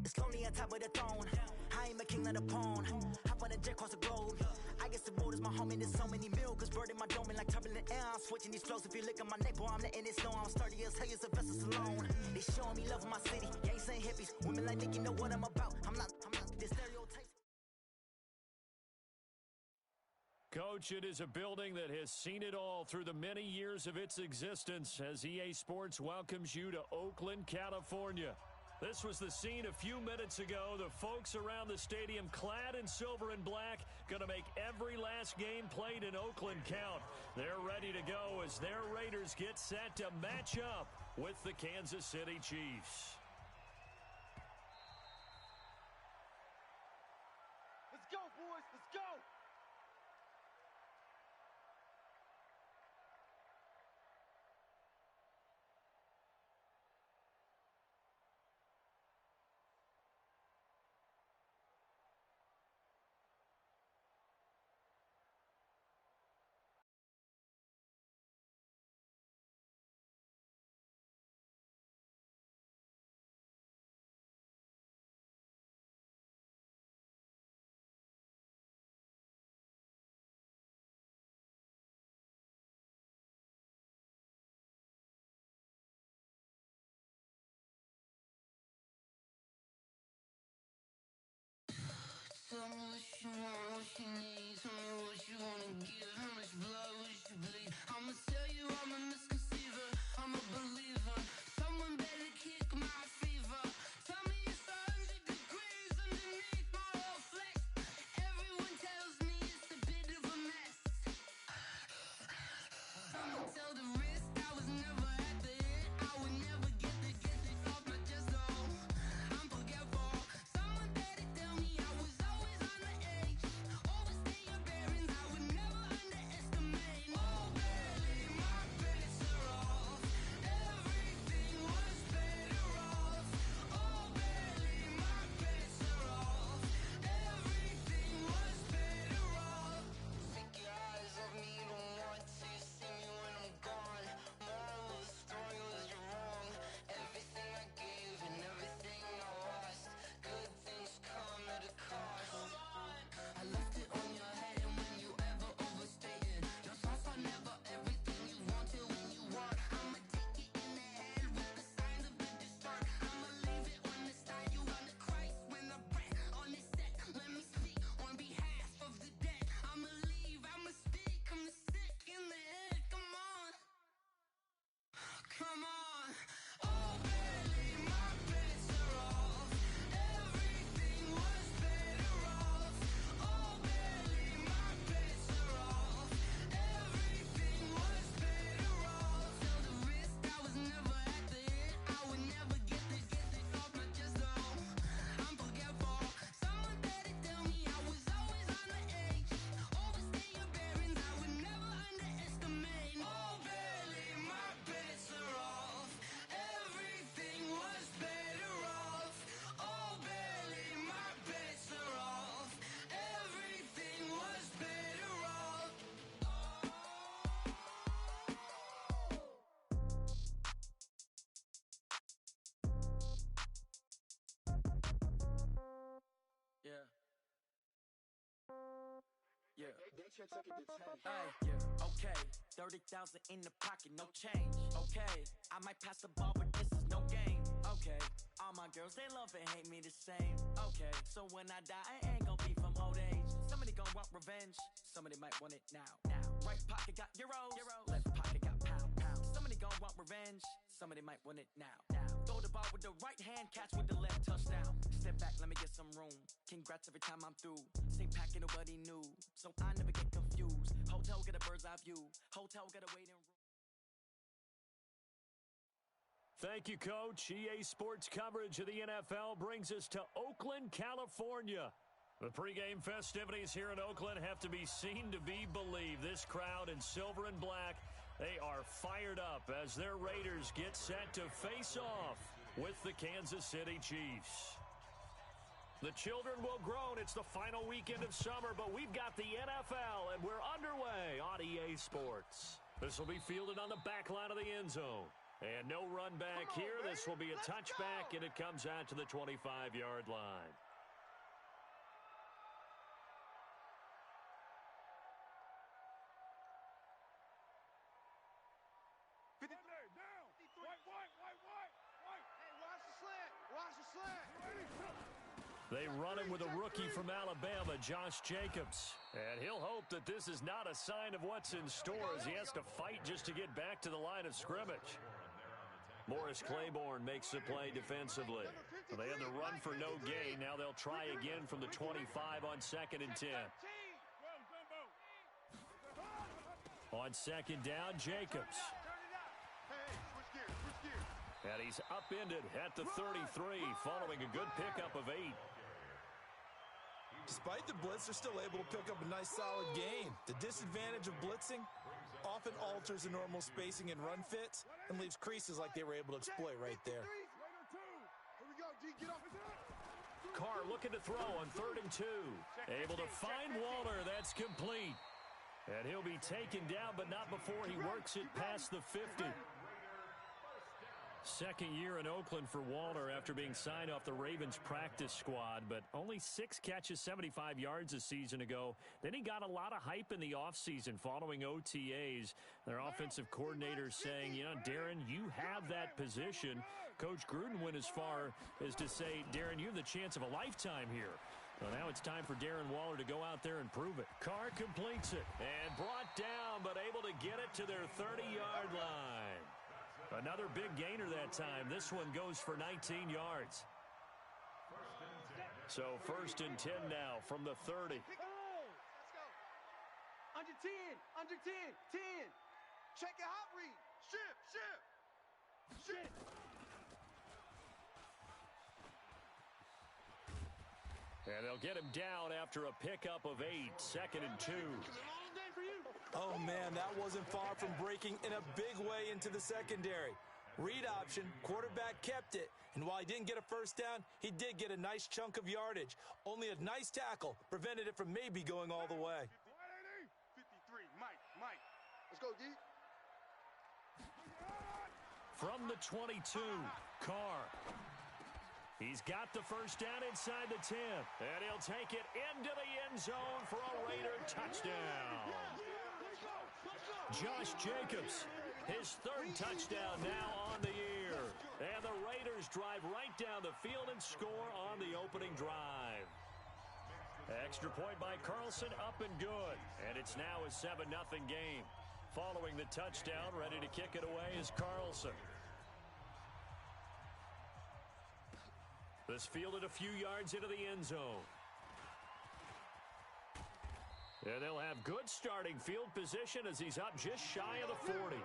It's lonely on top of the throne. I ain't a king of the pawn. Hop on a jet across the globe. I guess the road is my home and there's so many miracles burning my dome and like turbulent air. I'm switching these flows. If you look at my neck, boy, I'm letting it snow. I'm sturdy as hell, as Sylvester Stallone. They showing me love in my city. Gangs ain't hippies. Women like Nicki know what I'm about. I'm not the stereotypes. Coach, it is a building that has seen it all through the many years of its existence as EA Sports welcomes you to Oakland, California. This was the scene a few minutes ago. The folks around the stadium clad in silver and black going to make every last game played in Oakland count. They're ready to go as their Raiders get set to match up with the Kansas City Chiefs. Let's go, boys. Let's go. Tell me what you want, what you need. Tell me what you wanna give. How much blood would you bleed? I'ma tell you I'm a misconceiver. I'm a believer. Someone better kick my fever. Tell me it's 100 degrees underneath my whole flesh. Everyone tells me it's a bit of a mess. I'ma tell the risk I was never at the hit. I would never get this off my chest though. I'm forgetful. Someone better tell me I was always on the edge. Overstay your bearings, I would never underestimate. Oh baby, my credits are off. Everything was better off. Oh baby, my credits are off. Everything was better off. Take your eyes off me, you don't want to see me when I'm gone. Moral of the story was you're wrong. Everything I gave and everything I lost. Good things come at a cost. I left it on your head and when you ever overstated. Your thoughts are never everything you wanted when you want. I'ma take it in the head with the signs of the distort. I'ma leave it on the side. You on the Christ when I breath on this set. Let me speak on behalf of the dead. I'ma leave, I'ma speak. I'm the sick in the head. Come on. Come on. Oh baby, my credits are off. Everything was better off. Oh baby, my credits are off. Everything was better off. Tell the risk I was never at the hit. I would never get this off my chest though. I'm forgetful. Someone better tell me I was always on the edge. Overstay your bearings, I would never underestimate. Oh baby, my credits are off. Everything was better off. Oh baby, my credits are off. Everything was better off. Yeah. Yeah. Hey, yeah. Okay. 30,000 in the pocket, no change. Okay. I might pass the ball, but this is no game. Okay. All my girls, they love and hate me the same. Okay. So when I die, I ain't gon' be from old age. Somebody gon' want revenge. Somebody might want it now. Right pocket got euros. Left pocket got pound. Somebody gon' want revenge. Somebody might want it now. Throw the ball with the right hand, catch with the left, touchdown. Step back, let me get some room. Congrats every time I'm through. Same packet, nobody knew. So I never get confused. Hotel get a bird's eye view. Hotel get a waiting room. Thank you, Coach. EA Sports coverage of the NFL brings us to Oakland, California. The pregame festivities here in Oakland have to be seen to be believed. This crowd in silver and black, they are fired up as their Raiders get set to face off with the Kansas City Chiefs. The children will groan. It's the final weekend of summer, but we've got the NFL, and we're underway on EA Sports. This will be fielded on the back line of the end zone. And no run back here. The this will be a touchback, and it comes out to the 25-yard line. They run him with a rookie from Alabama, Josh Jacobs. And he'll hope that this is not a sign of what's in store as he has to fight just to get back to the line of scrimmage. Morris Claiborne makes the play defensively. They had the run for no gain. Now they'll try again from the 25 on 2nd and 10. On 2nd down, Jacobs. And he's upended at the 33 following a good pickup of 8. Despite the blitz, they're still able to pick up a nice solid gain. The disadvantage of blitzing often alters the normal spacing and run fits and leaves creases like they were able to exploit right there. Carr looking to throw on 3rd and 2. Able to find Waller. That's complete. And he'll be taken down, but not before he works it past the 50. Second year in Oakland for Waller after being signed off the Ravens practice squad, but only 6 catches, 75 yards a season ago. Then he got a lot of hype in the offseason following OTAs. Their offensive coordinator saying, you know, Darren, you have that position. Coach Gruden went as far as to say, Darren, you have the chance of a lifetime here. Well, now it's time for Darren Waller to go out there and prove it. Carr completes it and brought down, but able to get it to their 30-yard line. Another big gainer that time. This one goes for 19 yards. So 1st and 10 now from the 30. Let's go. Under 10, under 10, 10. Check your hot read. Shit. And they'll get him down after a pickup of 8, 2nd and 2. Oh, man, that wasn't far from breaking in a big way into the secondary. Read option, quarterback kept it, and while he didn't get a first down, he did get a nice chunk of yardage. Only a nice tackle prevented it from maybe going all the way. 53, Mike. Let's go, D. From the 22, Carr. He's got the first down inside the 10, and he'll take it into the end zone for a Raider touchdown. Josh Jacobs, his 3rd touchdown now on the year. And the Raiders drive right down the field and score on the opening drive. Extra point by Carlson, up and good. And it's now a 7-0 game. Following the touchdown, ready to kick it away is Carlson. This fielded a few yards into the end zone. And they'll have good starting field position as he's up just shy of the 40.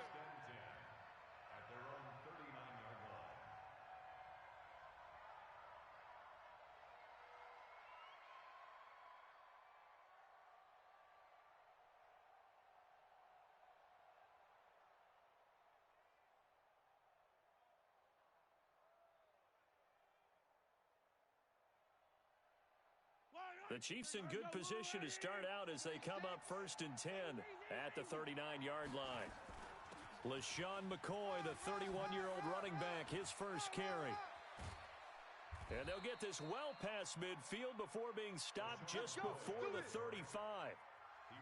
The Chiefs in good position to start out as they come up 1st and 10 at the 39-yard line. LaShawn McCoy, the 31-year-old running back, his first carry. And they'll get this well past midfield before being stopped just before the 35.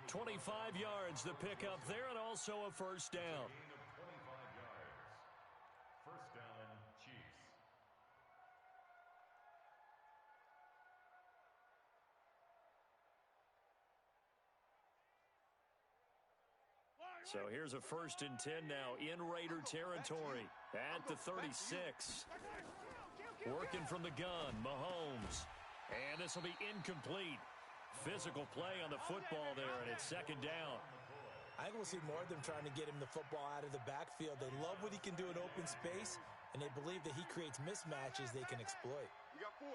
25 yards the pickup there, and also a first down. First down, Chiefs. So here's a 1st and 10 now in Raider territory at the 36. Working from the gun, Mahomes. And this will be incomplete. Physical play on the football there, and it's 2nd down. I think we'll see more of them trying to get him the football out of the backfield. They love what he can do in open space, and they believe that he creates mismatches they can exploit. We got 4.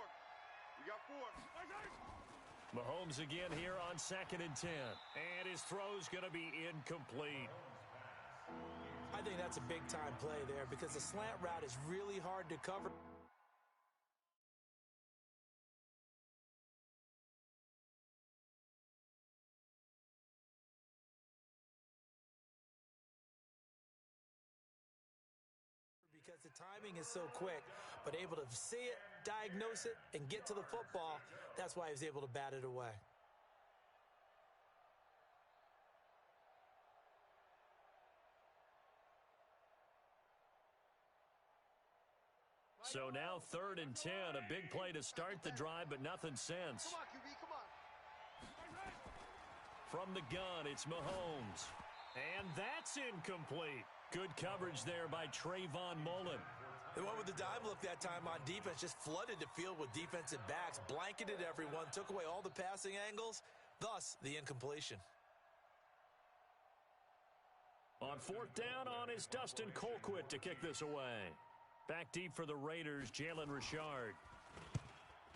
Mahomes again here on 2nd and 10. And his throw's going to be incomplete. I think that's a big-time play there because the slant route is really hard to cover. Because the The timing is so quick, but able to see it, diagnose it, and get to the football. That's why he was able to bat it away. So now 3rd and 10, a big play to start the drive, but nothing since. Come on, QB, come on. From the gun, it's Mahomes. And that's incomplete. Good coverage there by Trayvon Mullen. They went with the dime look that time on defense, just flooded the field with defensive backs, blanketed everyone, took away all the passing angles, thus the incompletion. On 4th down on is Dustin Colquitt to kick this away. Back deep for the Raiders, Jalen Richard.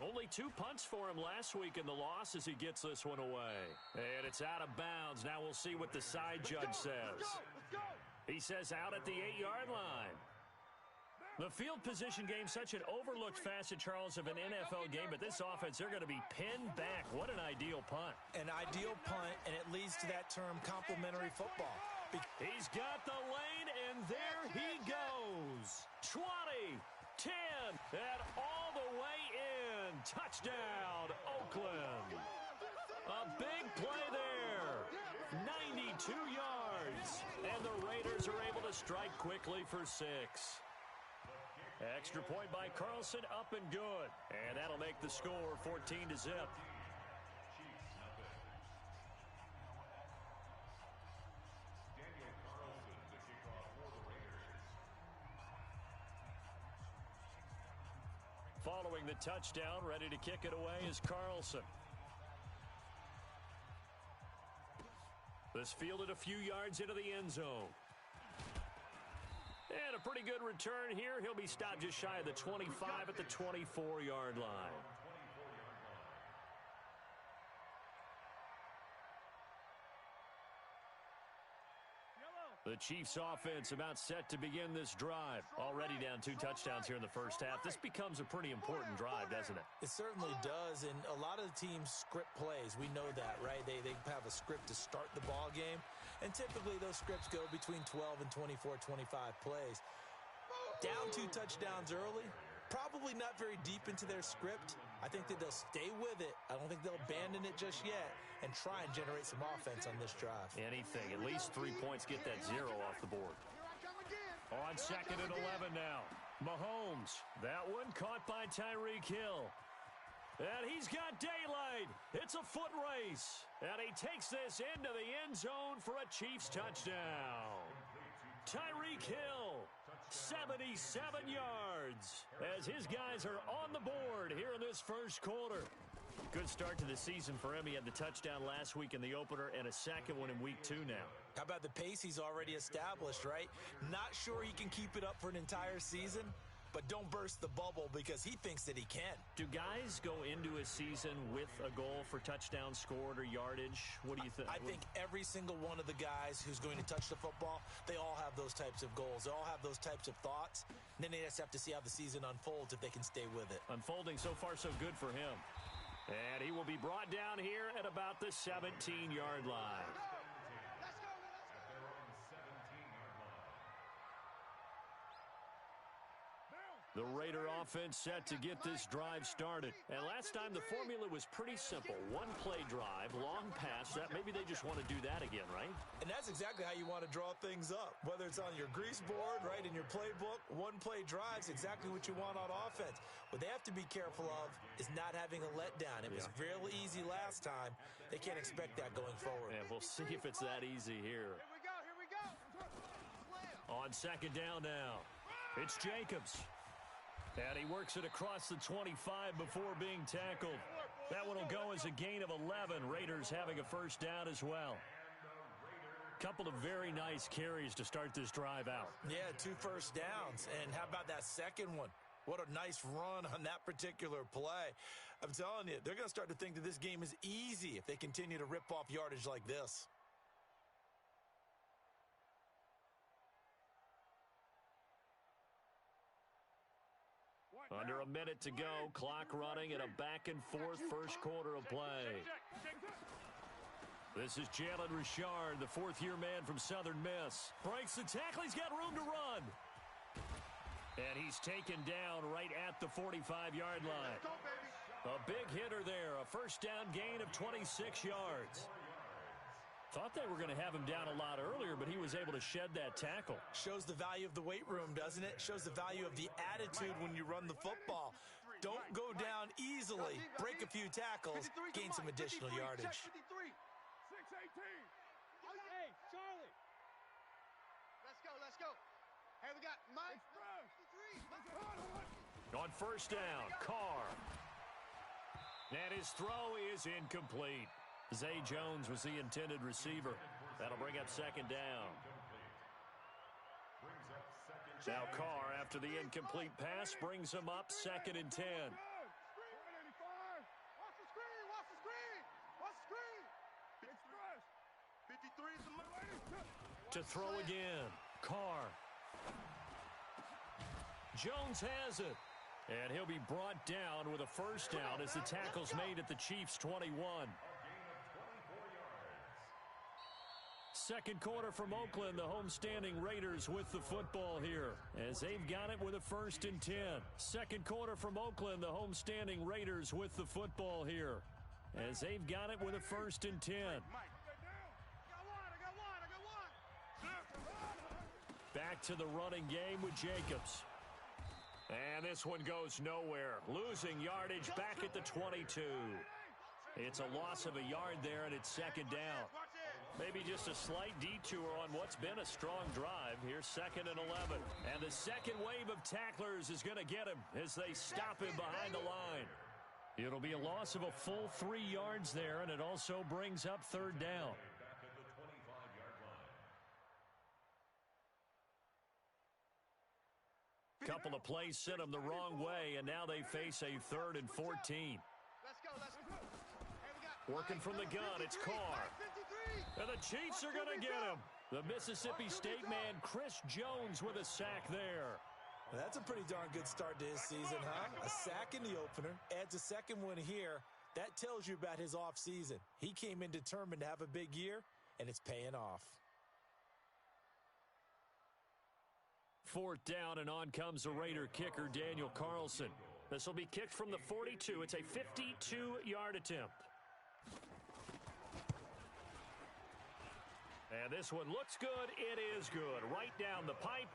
Only 2 punts for him last week in the loss as he gets this one away. And it's out of bounds. Now we'll see what the side judge says. Let's go. He says out at the 8-yard line. The field position game, such an overlooked facet, Charles, of an NFL game, but this offense, they're going to be pinned back. What an ideal punt. An ideal punt, and it leads to that term complementary football. He's got the lane, and there he goes. 20, 10, and all the way in. Touchdown, Oakland. A big play there. 92 yards. And the Raiders are able to strike quickly for 6. Extra point by Carlson, up and good. And that'll make the score 14-0. Following the touchdown, ready to kick it away is Carlson. This fielded a few yards into the end zone. And a pretty good return here. He'll be stopped just shy of the 25 at the 24-yard line. The Chiefs offense about set to begin this drive. Already down 2 touchdowns here in the first half. This becomes a pretty important drive, doesn't it? It certainly does, and a lot of the teams script plays. We know that, right? They have a script to start the ball game, and typically those scripts go between 12 and 24, 25 plays. Down 2 touchdowns early, probably not very deep into their script. I think that they'll stay with it. I don't think they'll abandon it just yet and try and generate some offense on this drive. Anything. At least 3 points, get that 0 off the board. On 2nd and 11 now. Mahomes. That one caught by Tyreek Hill. And he's got daylight. It's a foot race. And he takes this into the end zone for a Chiefs touchdown. Tyreek Hill, 77 yards, as his guys are on the board here in this first quarter. Good start to the season for him. He had the touchdown last week in the opener and a second one in week 2 now. How about the pace he's already established, right? Not sure he can keep it up for an entire season, but don't burst the bubble because he thinks that he can. Do guys go into a season with a goal for touchdowns scored or yardage? What do you think? I think every single one of the guys who's going to touch the football, they all have those types of goals. They all have those types of thoughts. And then they just have to see how the season unfolds if they can stay with it. Unfolding so far so good for him. And he will be brought down here at about the 17-yard line. The Raider offense set to get this drive started. And last time the formula was pretty simple. 1-play drive, long pass. That maybe they just want to do that again, right? And that's exactly how you want to draw things up. Whether it's on your grease board, right, in your playbook, 1-play drive's exactly what you want on offense. What they have to be careful of is not having a letdown. It was real easy last time. They can't expect that going forward. And we'll see if it's that easy here. Here we go. On 2nd down now, it's Jacobs. And he works it across the 25 before being tackled. That one will go as a gain of 11. Raiders having a first down as well. Couple of very nice carries to start this drive out. Yeah, 2 first downs. And how about that second one? What a nice run on that particular play. I'm telling you, they're going to start to think that this game is easy if they continue to rip off yardage like this. Under a minute to go, clock running, and a back-and-forth first quarter of play. This is Jalen Richard, the 4th-year man from Southern Miss. Breaks the tackle, he's got room to run. And he's taken down right at the 45-yard line. Let's go, baby. A big hitter there, a first down gain of 26 yards. Thought they were going to have him down a lot earlier, but he was able to shed that tackle. Shows the value of the weight room, doesn't it? Shows the value of the attitude when you run the football. Don't go down easily. Break a few tackles, gain some additional yardage. 53. 618. Hey, Charlie. Let's go. Hey, we got Mike. 53. On first down, Carr. And his throw is incomplete. Zay Jones was the intended receiver. That'll bring up second down. Now Carr, after the incomplete pass, brings him up second and 10. Watch the screen. Watch the screen. 53 is the money. To throw again, Carr. Jones has it. And he'll be brought down with a first down as the tackle's made at the Chiefs' 21. Second quarter from Oakland, the homestanding Raiders with the football here as they've got it with a first and 10. Second quarter from Oakland, the homestanding Raiders with the football here as they've got it with a first and 10. Back to the running game with Jacobs. And this one goes nowhere. Losing yardage back at the 22. It's a loss of a yard there, and it's second down. Maybe just a slight detour on what's been a strong drive. Here's second and 11. And the second wave of tacklers is going to get him as they stop him behind the line. It'll be a loss of a full 3 yards there, and it also brings up third down. Couple of plays sent them the wrong way, and now they face a 3rd and 14. Let's go. Working from the gun, it's Carr. And the Chiefs are going to get him. The Mississippi State man, Chris Jones, with a sack there. Well, that's a pretty darn good start to his season, huh? A sack in the opener, adds a second one here. That tells you about his offseason. He came in determined to have a big year, and it's paying off. Fourth down, and on comes the Raider kicker, Daniel Carlson. This will be kicked from the 42. It's a 52-yard attempt. And this one looks good. It is good. Right down the pipe.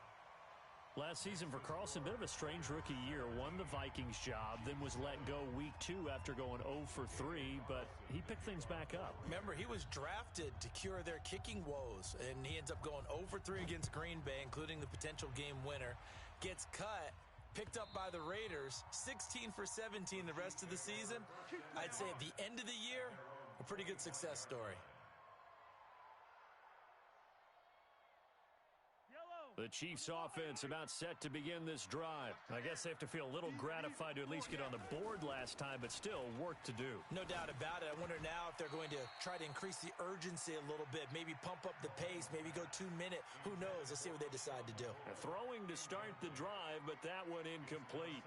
Last season for Carlson, bit of a strange rookie year. Won the Vikings job, then was let go week 2 after going 0 for 3, but he picked things back up. Remember, he was drafted to cure their kicking woes, and he ends up going 0 for 3 against Green Bay, including the potential game winner. Gets cut, picked up by the Raiders, 16 for 17 the rest of the season. I'd say at the end of the year, a pretty good success story. The Chiefs offense about set to begin this drive. I guess they have to feel a little gratified to at least get on the board last time, but still work to do. No doubt about it. I wonder now if they're going to try to increase the urgency a little bit, maybe pump up the pace, maybe go 2-minute. Who knows? Let's see what they decide to do. Throwing to start the drive, but that one incomplete.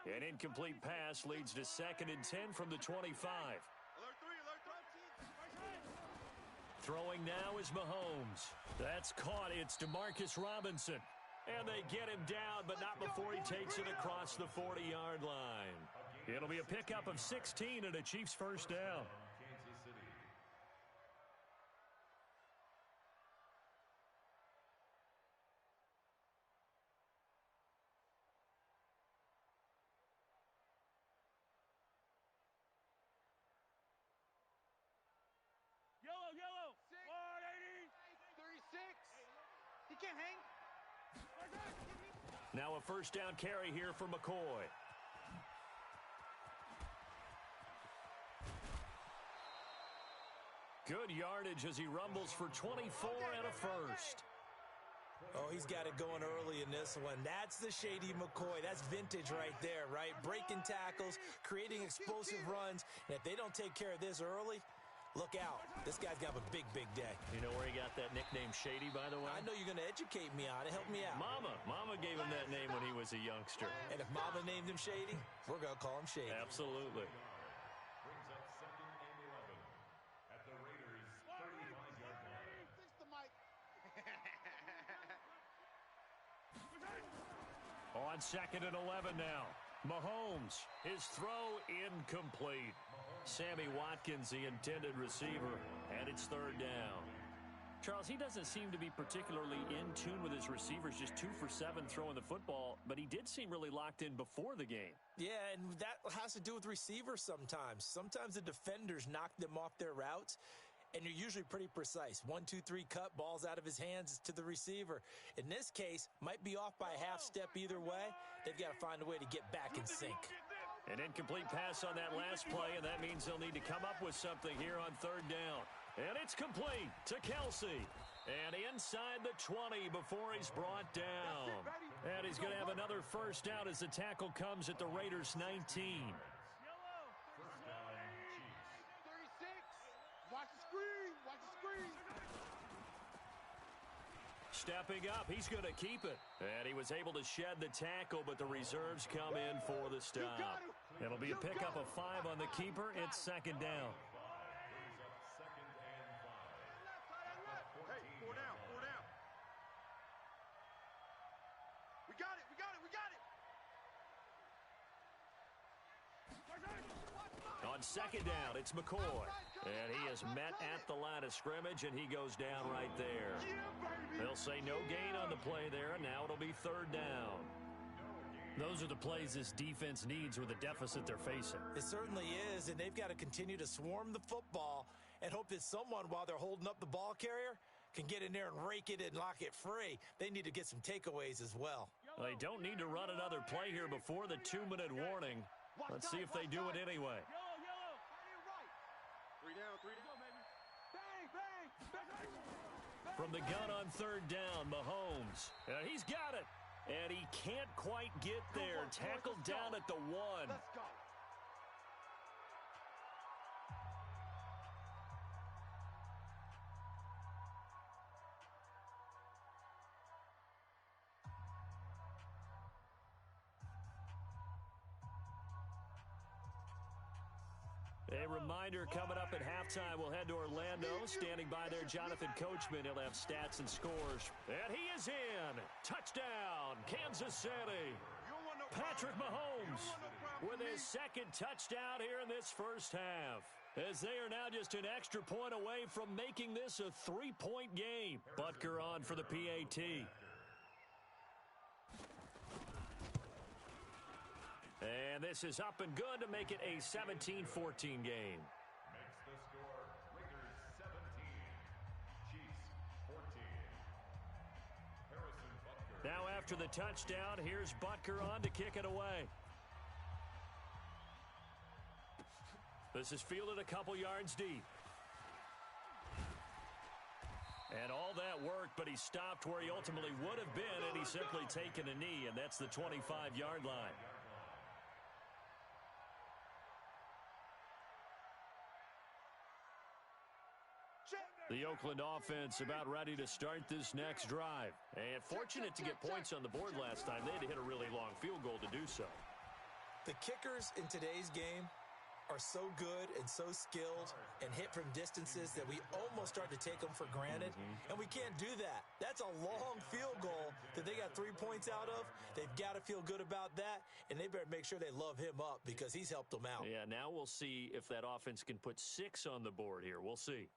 An incomplete pass leads to second and 10 from the 25. Alert 3. Throwing now is Mahomes. That's caught. It's DeMarcus Robinson. And they get him down, but not before he takes it across the 40-yard line. It'll be a pickup of 16 and a Chiefs first down. Yellow. 180. 36. He can't hang. Now a first down carry here for McCoy. Good yardage as he rumbles for 24 and a first. Oh, he's got it going early in this one. That's the Shady McCoy. That's vintage right there, right? Breaking tackles, creating explosive runs. And if they don't take care of this early, Look out. This guy's got a big, big day. You know where he got that nickname Shady, by the way? I know you're going to educate me on it. Help me out. Mama gave him that name when he was a youngster. And if Mama named him Shady, we're going to call him Shady. Absolutely. Brings up 2nd and 11 at the Raiders' 35-yard line. Fix the mic. On 2nd and 11 now. Mahomes, his throw incomplete. Sammy Watkins, the intended receiver, and it's 3rd down. Charles, he doesn't seem to be particularly in tune with his receivers, just 2 for 7 throwing the football, but he did seem really locked in before the game. Yeah, and that has to do with receivers sometimes. Sometimes the defenders knock them off their routes, and you're usually pretty precise. 1, 2, 3 cut, balls out of his hands to the receiver. In this case, might be off by a half step either way. They've got to find a way to get back in sync. An incomplete pass on that last play, and that means they'll need to come up with something here on 3rd down. And it's complete to Kelsey. And inside the 20 before he's brought down. And he's going to have another first down as the tackle comes at the Raiders' 19. First down, Chiefs. 36. Watch the screen. Watch the screen. Stepping up, he's going to keep it. And he was able to shed the tackle, but the reserves come in for the stop. It'll be a pickup of 5 on the keeper. It's 2nd down. Brings up 2nd and 5. Hey, 4 down. 4 down. We got it. We got it. We got it. On 2nd down, it's McCoy. And he is met at the line of scrimmage, and he goes down right there. They'll say no gain on the play there, and now it'll be 3rd down. Those are the plays this defense needs with the deficit they're facing. It certainly is, and they've got to continue to swarm the football and hope that someone, while they're holding up the ball carrier, can get in there and rake it and lock it free. They need to get some takeaways as well. They don't need to run another play here before the 2-minute warning. Let's see if they do it anyway. 3 down. 3 down, baby. Bang, bang, bang. From the gun on 3rd down, Mahomes. And he's got it. And he can't quite get there. Tackled down at the 1. Let's go. A reminder coming up at halftime, we'll head to Orlando. Standing by there, Jonathan Coachman. He'll have stats and scores. And he is in. Touchdown, Kansas City. Patrick Mahomes with his 2nd touchdown here in this first half. As they are now just an extra point away from making this a 3-point game. Butker on for the PAT. And this is up and good to make it a 17-14 game. Makes the score Raiders 17, Chiefs 14. Harrison Butker. Now after the touchdown, here's Butker on to kick it away. This is fielded a couple yards deep. And all that worked, but he stopped where he ultimately would have been, and he's simply taken a knee, and that's the 25-yard line. The Oakland offense about ready to start this next drive. And fortunate to get points on the board last time. They had to hit a really long field goal to do so. The kickers in today's game are so good and so skilled and hit from distances that we almost start to take them for granted. And we can't do that. That's a long field goal that they got 3 points out of. They've got to feel good about that, and they better make sure they love him up because he's helped them out. Yeah, now we'll see if that offense can put 6 on the board here. We'll see.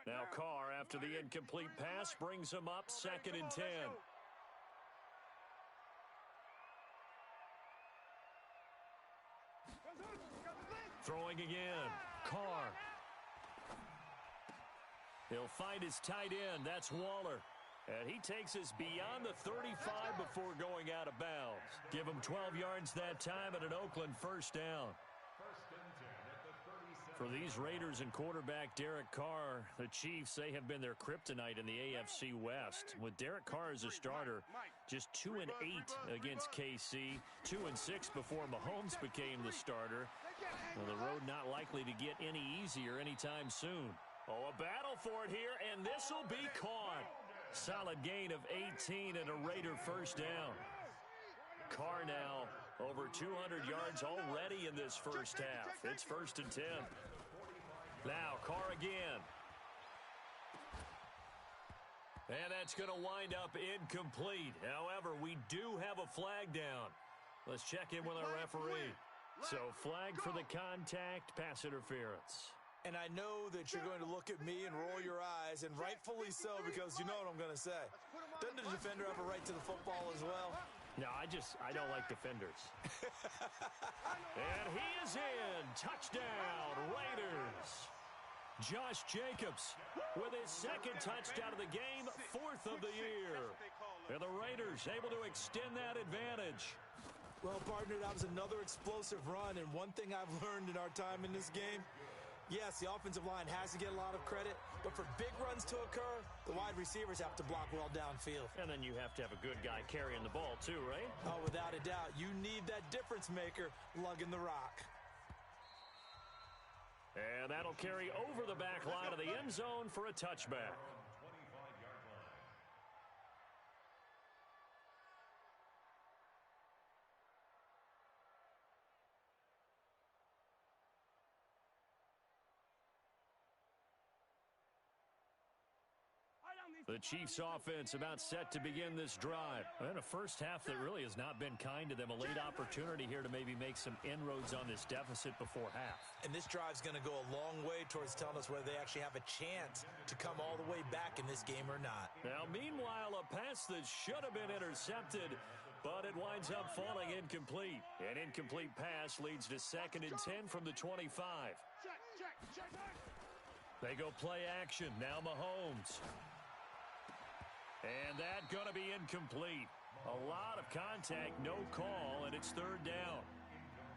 Now Carr, after the incomplete pass, brings him up 2nd and 10. Throwing again. Carr. He'll find his tight end. That's Waller. And he takes us beyond the 35 before going out of bounds. Give him 12 yards that time and an Oakland first down. First and 10 at the 37. For these Raiders and quarterback Derek Carr, the Chiefs, they have been their kryptonite in the AFC West. With Derek Carr as a starter, just 2-8 against KC, 2-6 before Mahomes became the starter. Well, the road not likely to get any easier anytime soon. Oh, a battle for it here, and this will be caught. Solid gain of 18 and a Raider first down. Carr now over 200 yards already in this first half. It's 1st and 10. Now Carr again. And that's going to wind up incomplete. However, we do have a flag down. Let's check in with our referee. So flag for the contact, pass interference. And I know that you're going to look at me and roll your eyes, and rightfully so, because you know what I'm going to say. Doesn't the defender have a right to the football as well? No, I don't like defenders. And he is in. Touchdown, Raiders. Josh Jacobs with his second touchdown of the game, 4th of the year. And the Raiders able to extend that advantage. Well, partner, that was another explosive run, and one thing I've learned in our time in this game, yes, the offensive line has to get a lot of credit, but for big runs to occur, the wide receivers have to block well downfield. And then you have to have a good guy carrying the ball too, right? Oh, without a doubt. You need that difference maker lugging the rock. And that'll carry over the back line of the end zone for a touchback. The Chiefs offense about set to begin this drive. And a first half that really has not been kind to them. A late opportunity here to maybe make some inroads on this deficit before half. And this drive's going to go a long way towards telling us whether they actually have a chance to come all the way back in this game or not. Now, meanwhile, a pass that should have been intercepted, but it winds up falling incomplete. An incomplete pass leads to 2nd and 10 from the 25. They go play action. Now Mahomes. And that going to be incomplete. A lot of contact, no call, and it's 3rd down.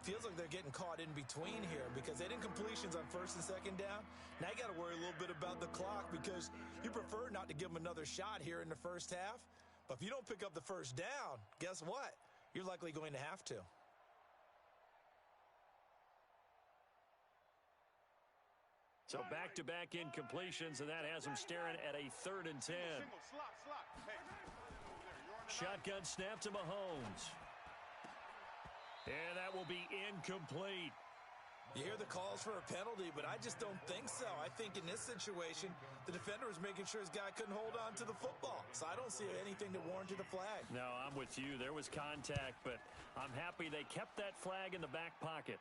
Feels like they're getting caught in between here because they did incompletions on 1st and 2nd down. Now you got to worry a little bit about the clock because you prefer not to give them another shot here in the first half. But if you don't pick up the first down, guess what? You're likely going to have to. So back-to-back incompletions, and that has them staring at a 3rd and 10. Shotgun snap to Mahomes. And that will be incomplete. You hear the calls for a penalty, but I just don't think so. I think in this situation, the defender was making sure his guy couldn't hold on to the football. So I don't see anything that warranted the flag. No, I'm with you. There was contact, but I'm happy they kept that flag in the back pocket.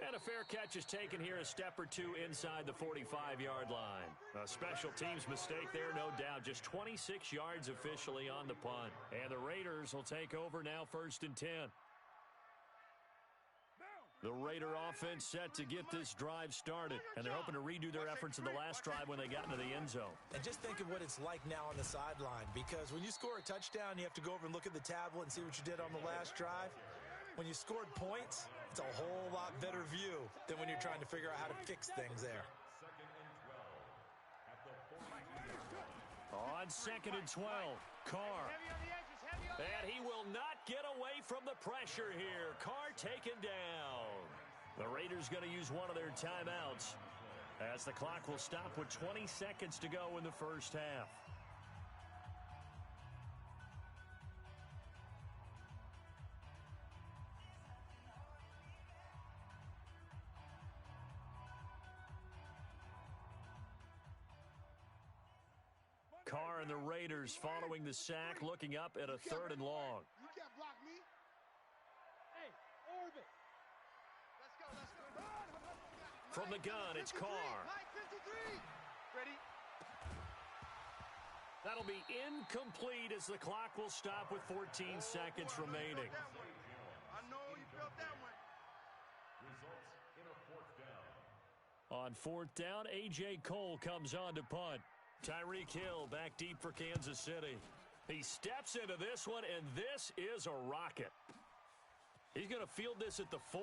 And a fair catch is taken here a step or two inside the 45-yard line. A special teams mistake there, no doubt. Just 26 yards officially on the punt. And the Raiders will take over now 1st and 10. The Raider offense set to get this drive started. And they're hoping to redo their efforts in the last drive when they got into the end zone. And just think of what it's like now on the sideline. Because when you score a touchdown, you have to go over and look at the tablet and see what you did on the last drive. When you scored points, it's a whole lot better view than when you're trying to figure out how to fix things there. On 2nd and 12, Carr. And he will not get away from the pressure here. Carr taken down. The Raiders going to use one of their timeouts as the clock will stop with 20 seconds to go in the first half. Carr and the Raiders following the sack, looking up at a 3rd and long. You can't block me. Hey, orbit. Let's go, let's go. From the gun, it's Carr. Line 53. Ready? That'll be incomplete as the clock will stop with 14 seconds remaining. I know you felt that one. Results in a 4th down. On 4th down, A.J. Cole comes on to punt. Tyreek Hill back deep for Kansas City. He steps into this one, and this is a rocket. He's going to field this at the 4.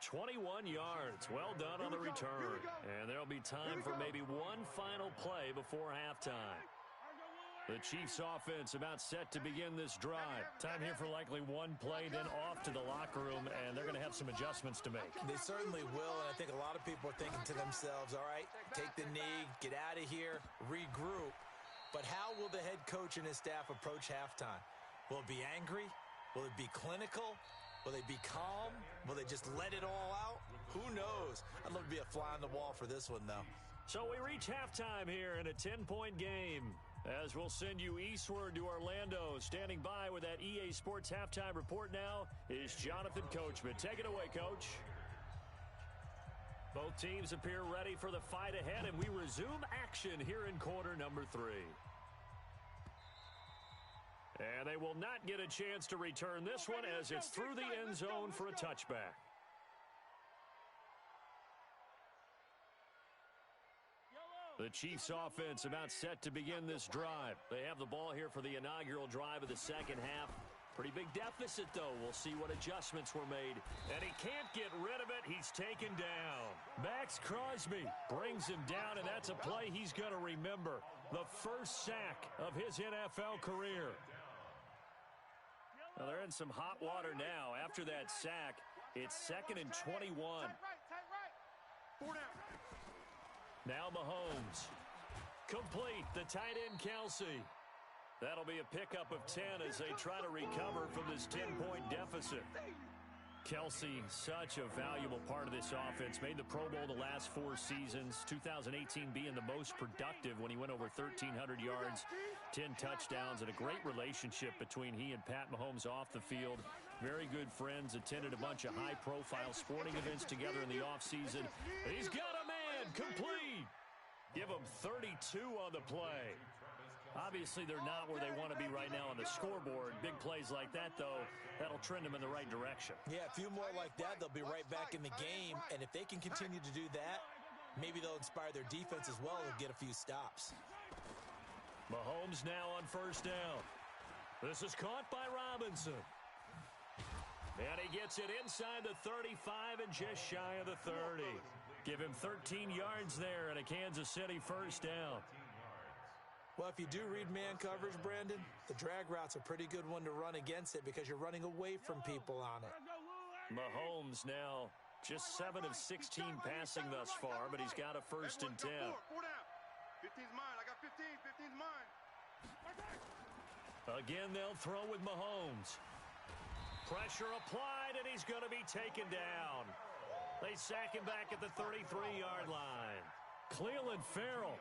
21 yards. Well done on the return. And there'll be time for maybe one final play before halftime. The Chiefs offense about set to begin this drive. Time here for likely one play, then off to the locker room, and they're going to have some adjustments to make. They certainly will, and I think a lot of people are thinking to themselves, all right, take the knee, get out of here, regroup. But how will the head coach and his staff approach halftime? Will it be angry? Will it be clinical? Will they be calm? Will they just let it all out? Who knows? I'd love to be a fly on the wall for this one, though. So we reach halftime here in a 10-point game. As we'll send you eastward to Orlando. Standing by with that EA Sports Halftime Report now is Jonathan Coachman. Take it away, Coach. Both teams appear ready for the fight ahead, and we resume action here in quarter number 3. And they will not get a chance to return this one as it's through the end zone for a touchback. The Chiefs offense about set to begin this drive. They have the ball here for the inaugural drive of the second half. Pretty big deficit, though. We'll see what adjustments were made. And he can't get rid of it. He's taken down. Max Crosby brings him down, and that's a play he's going to remember. The first sack of his NFL career. Well, they're in some hot water now. After that sack, it's 2nd and 21. Tight right. 4 down. Now Mahomes. Complete. The tight end, Kelsey. That'll be a pickup of 10 as they try to recover from this 10-point deficit. Kelsey, such a valuable part of this offense. Made the Pro Bowl the last 4 seasons. 2018 being the most productive when he went over 1,300 yards, 10 touchdowns, and a great relationship between he and Pat Mahomes off the field. Very good friends. Attended a bunch of high-profile sporting events together in the offseason. He's got a man. Complete. Give him 32 on the play. Obviously, they're not where they want to be right now on the scoreboard. Big plays like that, though, that'll trend them in the right direction. Yeah, a few more like that, they'll be right back in the game. And if they can continue to do that, maybe they'll inspire their defense as well and get a few stops. Mahomes now on first down. This is caught by Robinson. And he gets it inside the 35 and just shy of the 30. Give him 13 yards there and a Kansas City first down. Well, if you do read man coverage, Brandon, the drag route's a pretty good one to run against it because you're running away from people on it. Mahomes now just 7 of 16 passing thus far, but he's got a 1st and 10. 4 down. 15's mine. I got 15. 15's mine. Again, they'll throw with Mahomes. Pressure applied, and he's going to be taken down. They sack him back at the 33-yard line. Cleveland Farrell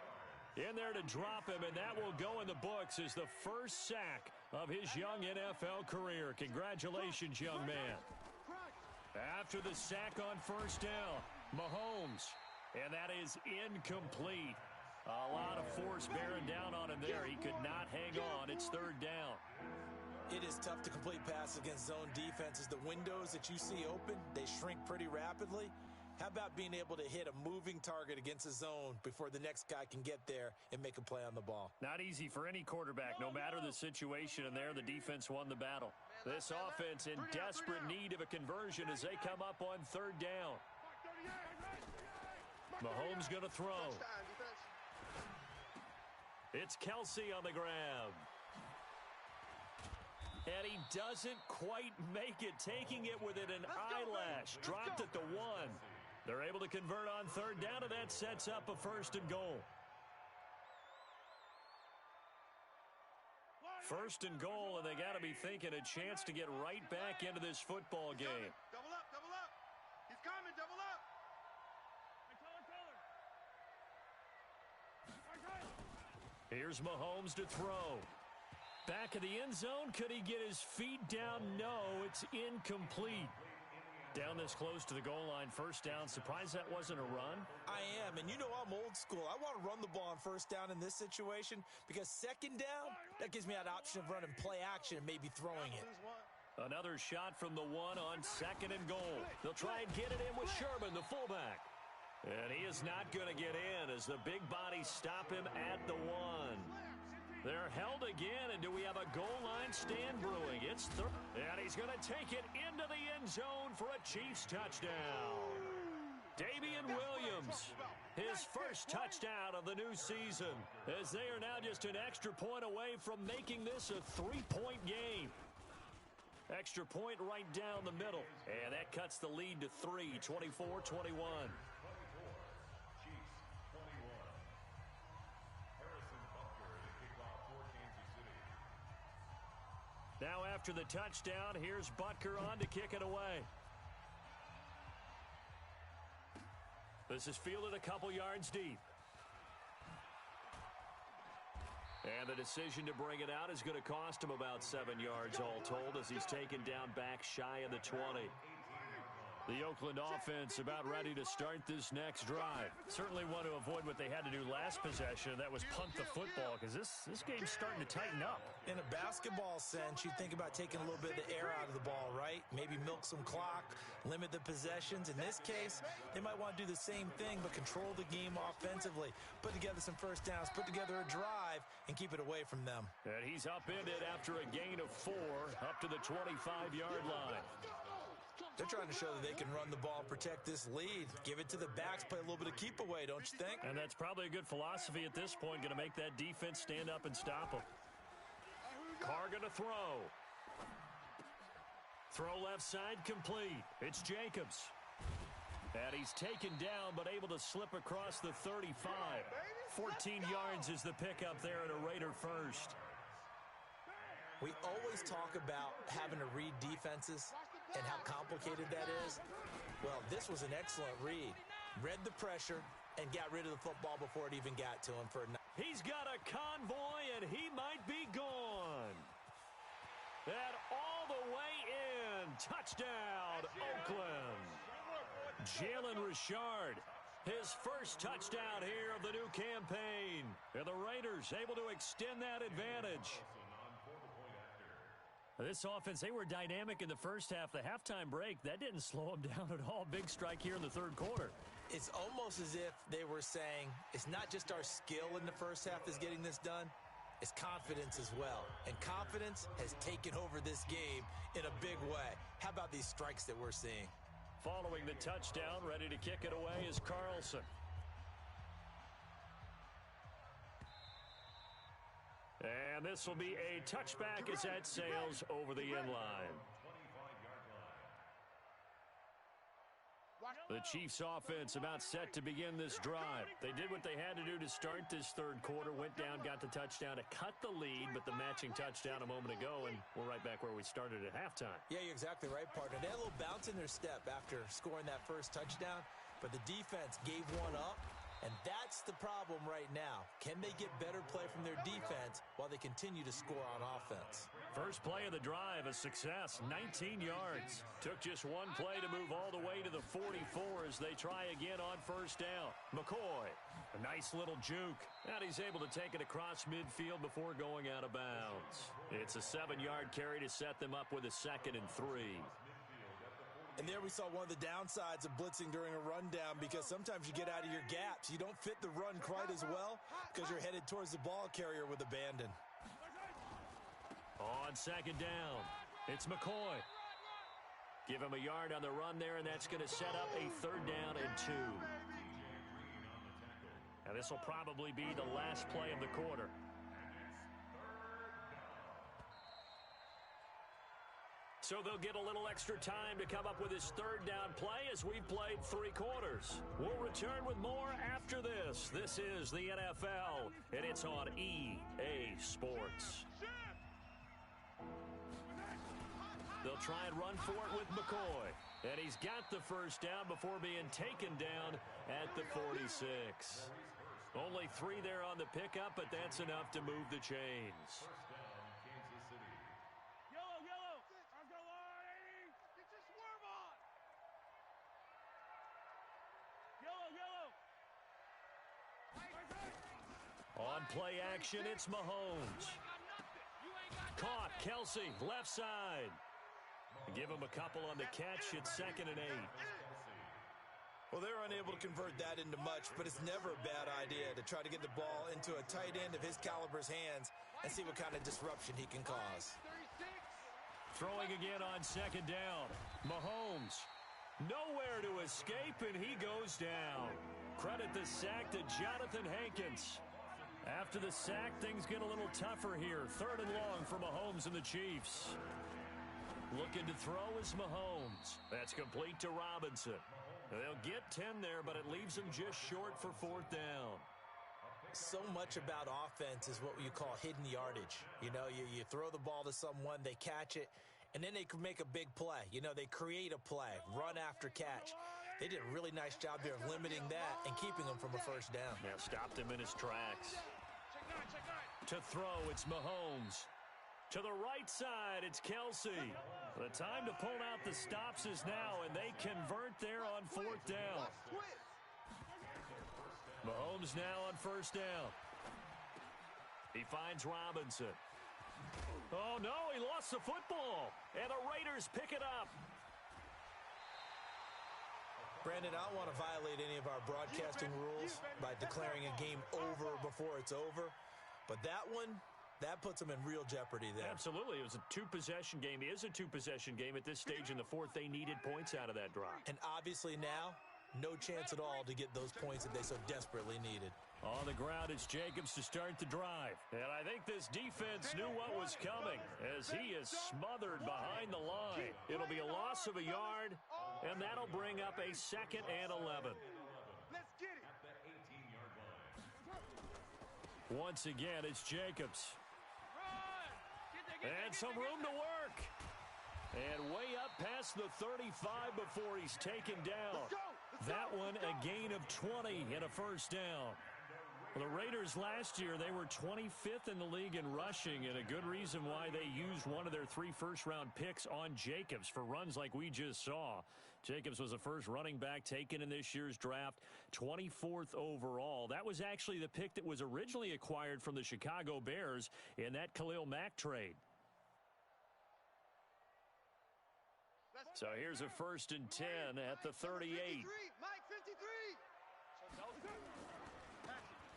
in there to drop him, and that will go in the books as the first sack of his young NFL career. Congratulations, young man. After the sack on first down, Mahomes, and that is incomplete. A lot of force bearing down on him there. He could not hang on. It's 3rd down. It is tough to complete passes against zone defenses. The windows that you see open, they shrink pretty rapidly. How about being able to hit a moving target against a zone before the next guy can get there and make a play on the ball? Not easy for any quarterback, no matter the situation, and there the defense won the battle. This offense in desperate need of a conversion as they come up on 3rd down. Mahomes going to throw. It's Kelsey on the grab. And he doesn't quite make it, taking it within an eyelash. Dropped at the 1. They're able to convert on 3rd down, and that sets up a 1st and goal. 1st and goal, and they got to be thinking a chance to get right back into this football game. Double up, double up. He's coming, double up. Here's Mahomes to throw. Back of the end zone. Could he get his feet down? No, it's incomplete. Down this close to the goal line, 1st down. Surprised that wasn't a run? I am, and you know I'm old school. I want to run the ball on 1st down in this situation because 2nd down, that gives me that option of running play action and maybe throwing it. Another shot from the 1 on 2nd and goal. They'll try and get it in with Sherman, the fullback. And he is not going to get in as the big bodies stop him at the 1. They're held again, and do we have a goal line stand brewing? It's third, and he's going to take it into the end zone for a Chiefs touchdown. Damian Williams, his first touchdown of the new season, as they are now just an extra point away from making this a 3-point game. Extra point right down the middle, and that cuts the lead to 3, 24-21. Now after the touchdown, here's Butker on to kick it away. This is fielded a couple yards deep. And the decision to bring it out is going to cost him about 7 yards all told as he's taken down back shy of the 20. The Oakland offense about ready to start this next drive. Certainly want to avoid what they had to do last possession. That was punt the football because this game's starting to tighten up. In a basketball sense, you think about taking a little bit of the air out of the ball, right? Maybe milk some clock, limit the possessions. In this case, they might want to do the same thing but control the game offensively. Put together some first downs, put together a drive, and keep it away from them. And he's upended after a gain of 4 up to the 25-yard line. They're trying to show that they can run the ball and protect this lead. Give it to the backs, play a little bit of keep away, don't you think? And that's probably a good philosophy at this point, going to make that defense stand up and stop them. Carr going to throw. Throw left side complete. It's Jacobs. And he's taken down but able to slip across the 35. 14 yards is the pickup there at a Raider first. We always talk about having to read defenses and how complicated that is. Well, this was an excellent read. Read the pressure and got rid of the football before it even got to him. He's got a convoy, and he might be gone. And all the way in. Touchdown, Oakland. Jalen Richard, his first touchdown here of the new campaign. And the Raiders able to extend that advantage. This offense, they were dynamic in the first half. The halftime break, that didn't slow them down at all. Big strike here in the third quarter. It's almost as if they were saying, it's not just our skill in the first half that's getting this done, it's confidence as well. And confidence has taken over this game in a big way. How about these strikes that we're seeing? Following the touchdown, ready to kick it away is Carlson. And this will be a touchback as that sails over the end line. The Chiefs offense about set to begin this drive. They did what they had to do to start this third quarter, went down, got the touchdown to cut the lead, but the matching touchdown a moment ago, and we're right back where we started at halftime. Yeah, you're exactly right, partner. They had a little bounce in their step after scoring that first touchdown, but the defense gave one up. And that's the problem right now. Can they get better play from their defense while they continue to score on offense? First play of the drive, a success, 19 yards. Took just one play to move all the way to the 44 as they try again on first down. McCoy, a nice little juke. And he's able to take it across midfield before going out of bounds. It's a 7-yard carry to set them up with a 2nd and 3. And there we saw one of the downsides of blitzing during a rundown because sometimes you get out of your gaps. You don't fit the run quite as well because you're headed towards the ball carrier with abandon. On 2nd down, it's McCoy. Give him a yard on the run there, and that's going to set up a 3rd down and 2. And this will probably be the last play of the quarter. So they'll get a little extra time to come up with his 3rd down play as we've played 3 quarters. We'll return with more after this. This is the NFL, and it's on EA Sports. They'll try and run for it with McCoy. And he's got the first down before being taken down at the 46. Only 3 there on the pickup, but that's enough to move the chains. On play action, it's Mahomes. Caught, Kelsey, left side. Give him a couple on the catch. It's 2nd and 8. Well, they're unable to convert that into much, but it's never a bad idea to try to get the ball into a tight end of his caliber's hands and see what kind of disruption he can cause. 36. Throwing again on second down. Mahomes, nowhere to escape, and he goes down. Credit the sack to Jonathan Hankins. After the sack, things get a little tougher here. 3rd and long for Mahomes and the Chiefs. Looking to throw is Mahomes. That's complete to Robinson. They'll get 10 there, but it leaves them just short for 4th down. So much about offense is what you call hidden yardage. You know, you throw the ball to someone, they catch it, and then they can make a big play. You know, they create a play, run after catch. They did a really nice job there of limiting that and keeping them from a 1st down. Now stopped him in his tracks. Check 9. To throw, it's Mahomes. To the right side, it's Kelsey. The time to pull out the stops is now, and they convert there on 4th down. Mahomes now on 1st down. He finds Robinson. Oh, no, he lost the football, and the Raiders pick it up. Brandon, I don't want to violate any of our broadcasting rules by declaring a game over before it's over, but that one, that puts them in real jeopardy there. Absolutely. It was a 2-possession game. It is a 2-possession game at this stage in the 4th. They needed points out of that drive. And obviously now, no chance at all to get those points that they so desperately needed. On the ground, it's Jacobs to start the drive. And I think this defense knew what was coming as he is smothered behind the line. It'll be a loss of a yard, and that'll bring up a 2nd and 11. Let's get it. Once again, it's Jacobs. And some room to work. And way up past the 35 before he's taken down. That one a gain of 20 and a 1st down. Well, the Raiders last year, they were 25th in the league in rushing, and a good reason why they used one of their 3 first-round picks on Jacobs for runs like we just saw. Jacobs was the first running back taken in this year's draft, 24th overall. That was actually the pick that was originally acquired from the Chicago Bears in that Khalil Mack trade. So here's a 1st and 10 at the 38. Mike 53.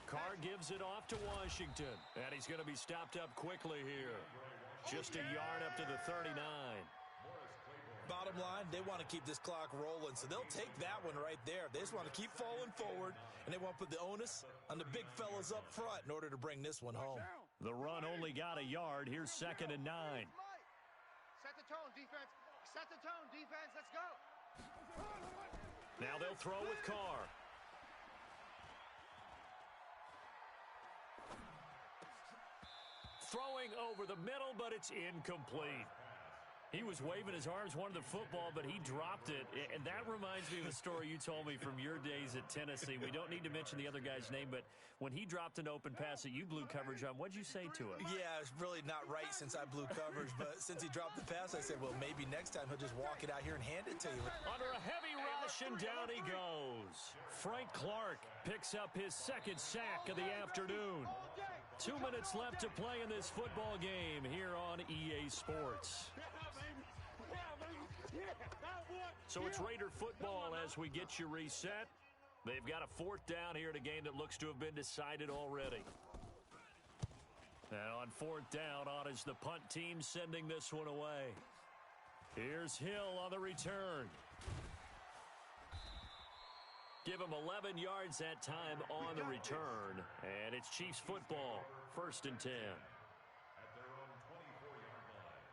Carr gives it off to Washington, and he's going to be stopped up quickly here. Just a yard up to the 39. Bottom line, they want to keep this clock rolling, so they'll take that one right there. They just want to keep falling forward, and they want to put the onus on the big fellas up front in order to bring this one home. The run only got a yard. Here's 2nd and 9. Set the tone, defense. Set the tone, defense. Let's go. Now they'll throw with Carr. Throwing over the middle, but it's incomplete. He was waving his arms, wanted the football, but he dropped it. And that reminds me of a story you told me from your days at Tennessee. We don't need to mention the other guy's name, but when he dropped an open pass that you blew coverage on, what'd you say to him? Yeah, it's really not right since I blew coverage, but since he dropped the pass, I said, well, maybe next time he'll just walk it out here and hand it to you. Under a heavy rush, and down he goes. Frank Clark picks up his 2nd sack of the afternoon. 2 minutes left to play in this football game here on EA Sports. So it's Raider football as we get you reset. They've got a 4th down here in a game that looks to have been decided already. And on 4th down, on is the punt team sending this one away. Here's Hill on the return. Give him 11 yards that time on the return. And it's Chiefs football, 1st and 10. At their own 24-yard line.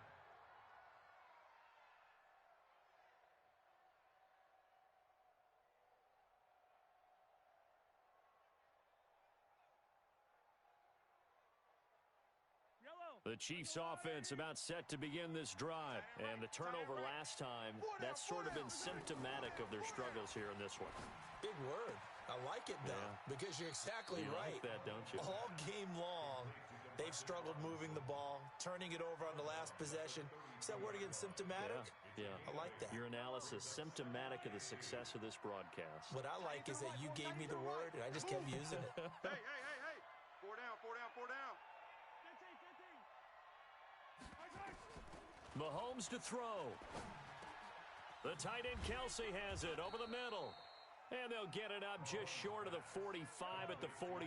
The Chiefs offense about set to begin this drive. And the turnover last time, that's sort of been symptomatic of their struggles here in this one. Big word. I like it, though, because you're exactly right. Like that, don't you? All game long, they've struggled moving the ball, turning it over on the last possession. Is that word again, symptomatic? Yeah. I like that. Your analysis, symptomatic of the success of this broadcast. What I like is that you gave me the word, and I just kept using it. Hey. 4 down. Mahomes to throw. The tight end Kelsey has it over the middle. And they'll get it up just short of the 45 at the 44.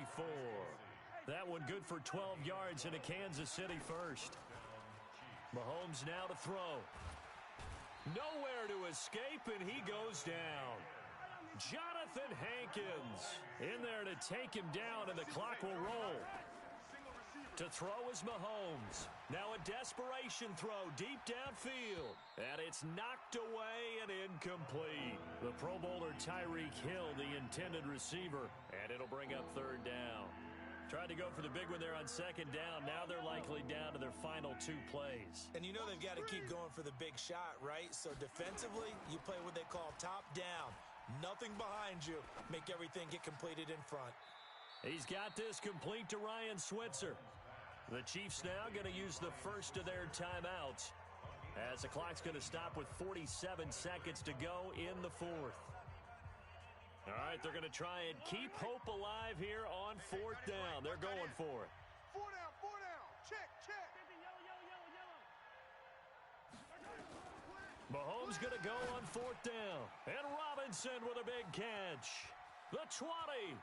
That one good for 12 yards into Kansas City first. Mahomes now to throw. Nowhere to escape, and he goes down. Jonathan Hankins in there to take him down, and the clock will roll. To throw is Mahomes. Now a desperation throw deep downfield. And it's knocked away and incomplete. The Pro Bowler Tyreek Hill, the intended receiver. And it'll bring up third down. Tried to go for the big one there on second down. Now they're likely down to their final 2 plays. And you know they've got to keep going for the big shot, right? So defensively, you play what they call top down. Nothing behind you. Make everything get completed in front. He's got this complete to Ryan Switzer. The Chiefs now going to use the first of their timeouts as the clock's going to stop with 47 seconds to go in the 4th. All right, they're going to try and keep hope alive here on 4th down. They're going for it. 4 down. Check. Mahomes going to go on 4th down. And Robinson with a big catch. The 20.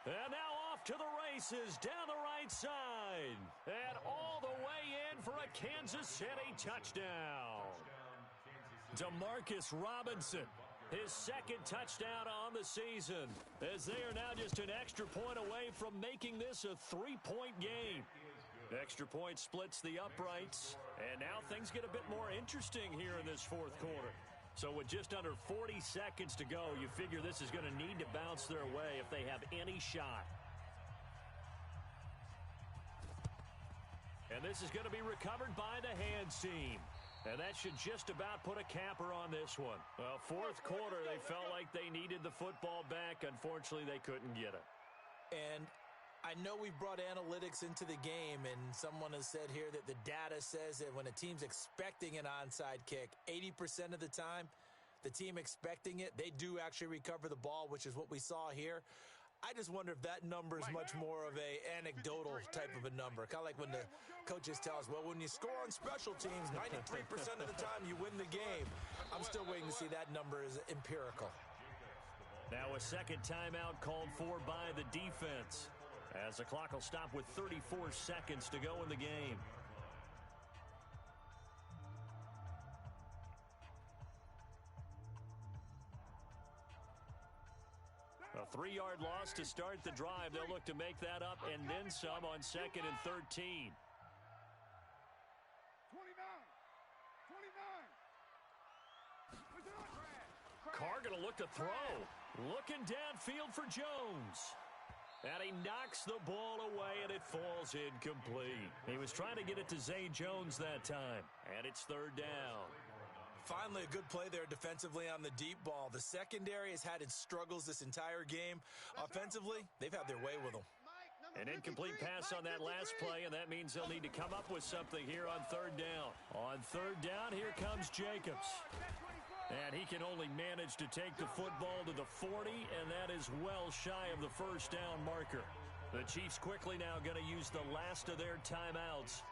And now off to the races down the right side. And all the way in for a Kansas City touchdown. DeMarcus Robinson, his 2nd touchdown on the season, as they are now just an extra point away from making this a 3-point game. Extra point splits the uprights, and now things get a bit more interesting here in this 4th quarter. So with just under 40 seconds to go, you figure this is going to need to bounce their way if they have any shot. And this is going to be recovered by the hands team. And that should just about put a capper on this one. Well, 4th quarter, they felt like they needed the football back. Unfortunately, they couldn't get it. And I know we've brought analytics into the game, and someone has said here that the data says that when a team's expecting an onside kick, 80% of the time, the team expecting it, they do actually recover the ball, which is what we saw here. I just wonder if that number is much more of a anecdotal type of a number. Kind of like when the coaches tell us, well, when you score on special teams, 93% of the time you win the game. I'm still waiting to see that number is empirical. Now a 2nd timeout called for by the defense, as the clock will stop with 34 seconds to go in the game. A 3-yard loss to start the drive. They'll look to make that up and then some on 2nd and 13. 29. Carr going to look to throw. Looking downfield for Jones. And he knocks the ball away, and it falls incomplete. He was trying to get it to Zay Jones that time. And it's 3rd down. Finally, a good play there defensively on the deep ball. The secondary has had its struggles this entire game. Offensively, they've had their way with them. An incomplete pass on that last play, and that means they'll need to come up with something here on 3rd down. On 3rd down, here comes Jacobs. And he can only manage to take the football to the 40, and that is well shy of the 1st down marker. The Chiefs quickly now going to use the last of their timeouts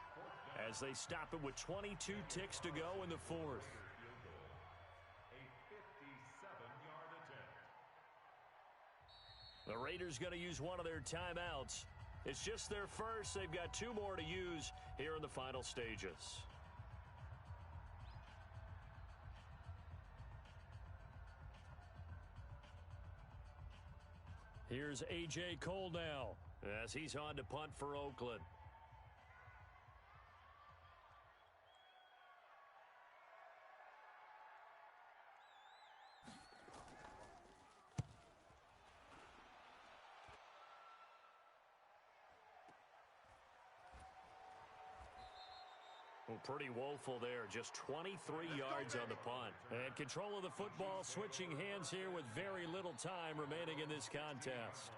as they stop it with 22 ticks to go in the 4th. The Raiders going to use one of their timeouts. It's just their first. They've got 2 more to use here in the final stages. Here's A.J. Cole now as he's on to punt for Oakland. Well, pretty woeful there. Just 23 yards on the punt. And control of the football switching hands here with very little time remaining in this contest.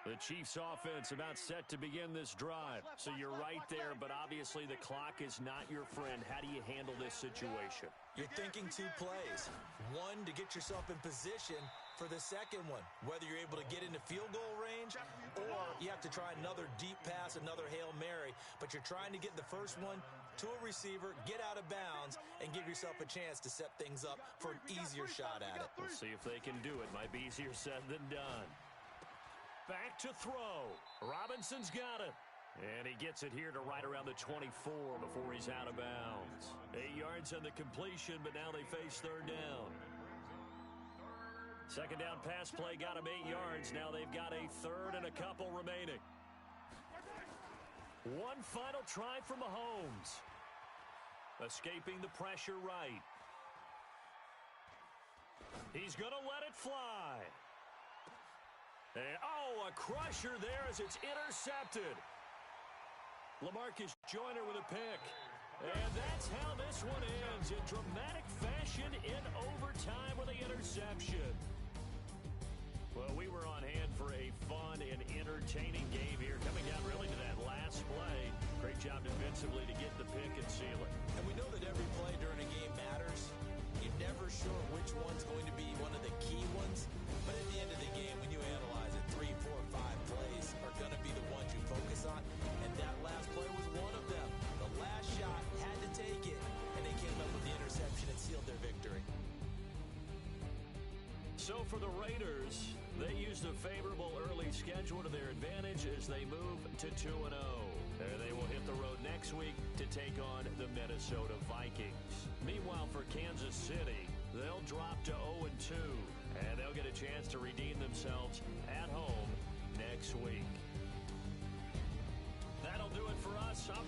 The Chiefs offense about set to begin this drive. So you're right there, but obviously the clock is not your friend. How do you handle this situation? You're thinking 2 plays. One, to get yourself in position for the second one, whether you're able to get into field goal range or you have to try another deep pass, another Hail Mary, but you're trying to get the first one to a receiver, get out of bounds, and give yourself a chance to set things up for an easier shot at it. We'll see if they can do it. Might be easier said than done. Back to throw. Robinson's got it. And he gets it here to right around the 24 before he's out of bounds. 8 yards on the completion, but now they face third down. Second down pass play got him 8 yards. Now they've got a third and a couple remaining. One final try from Mahomes. Escaping the pressure right. He's going to let it fly. And, oh, a crusher there as it's intercepted. LaMarcus Joyner with a pick. And that's how this one ends, in dramatic fashion in overtime with the interception. Well, we were on hand for a fun and entertaining game here, coming down really to that last play. Great job defensively to get the pick and seal it. And we know that every play during a game matters. You're never sure which one's going to be one of the key ones. But at the end of the game, when you analyze it, 3, 4, 5 plays are going to be the ones you focus on. And that last play was one of them. The last shot had to take it, and they came up with the interception and sealed their victory. So for the Raiders, they used a favorable early schedule to their advantage as they move to 2-0. And they will hit the road next week to take on the Minnesota Vikings. Meanwhile, for Kansas City, they'll drop to 0-2, and they'll get a chance to redeem themselves at home next week. That'll do it for us. I'm